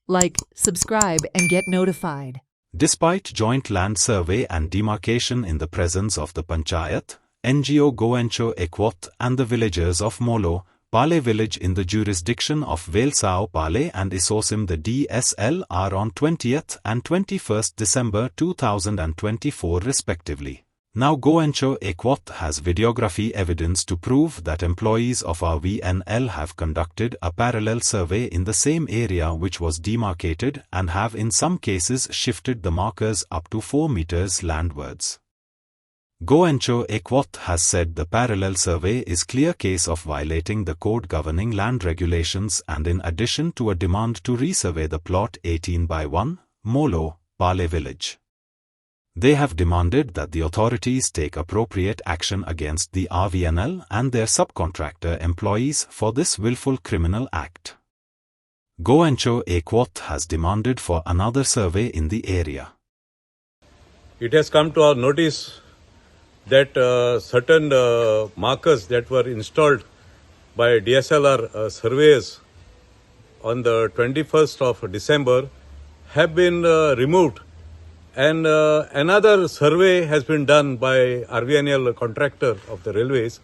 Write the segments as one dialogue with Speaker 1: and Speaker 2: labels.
Speaker 1: Like, subscribe, and get notified.
Speaker 2: Despite joint land survey and demarcation in the presence of the Panchayat, NGO Goencho Ekwot and the villagers of Molo, Pale village in the jurisdiction of Velsao Pale and Isosim the DSL are on 20th and 21st December 2024 respectively. Now Goencho Ekwot has videography evidence to prove that employees of our VNL have conducted a parallel survey in the same area which was demarcated and have in some cases shifted the markers up to 4 meters landwards. Goencho Ekwot has said the parallel survey is clear case of violating the code governing land regulations and in addition to a demand to resurvey the plot 18/1, Molo, Pale village. They have demanded that the authorities take appropriate action against the RVNL and their subcontractor employees for this willful criminal act. Goencho Ekwot has demanded for another survey in the area.
Speaker 3: It has come to our notice that certain markers that were installed by DSLR surveyors on the 21st of December have been removed, and another survey has been done by RVNL contractor of the railways,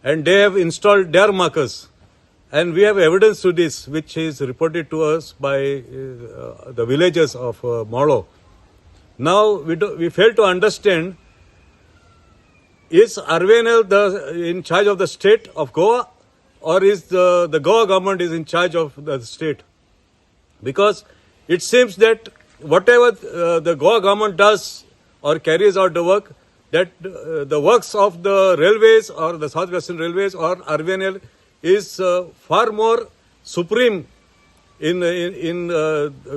Speaker 3: and they have installed their markers, and we have evidence to this which is reported to us by the villagers of Molo. Now we fail to understand, is RVNL in charge of the state of Goa, or is the Goa government is in charge of the state? Because it seems that whatever the Goa government does or carries out the work, that the works of the railways or the South Western Railways or RVNL is far more supreme in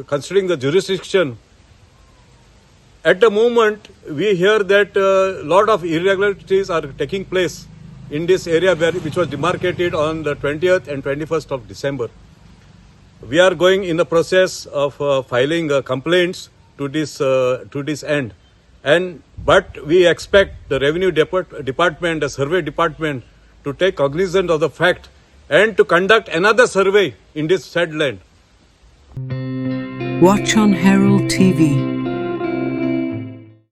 Speaker 3: considering the jurisdiction. At the moment, we hear that a lot of irregularities are taking place in this area which was demarcated on the 20th and 21st of December. We are going in the process of filing complaints to this end, but we expect the Revenue Department, the Survey Department, to take cognizance of the fact and to conduct another survey in this said land.
Speaker 4: Watch on Herald TV.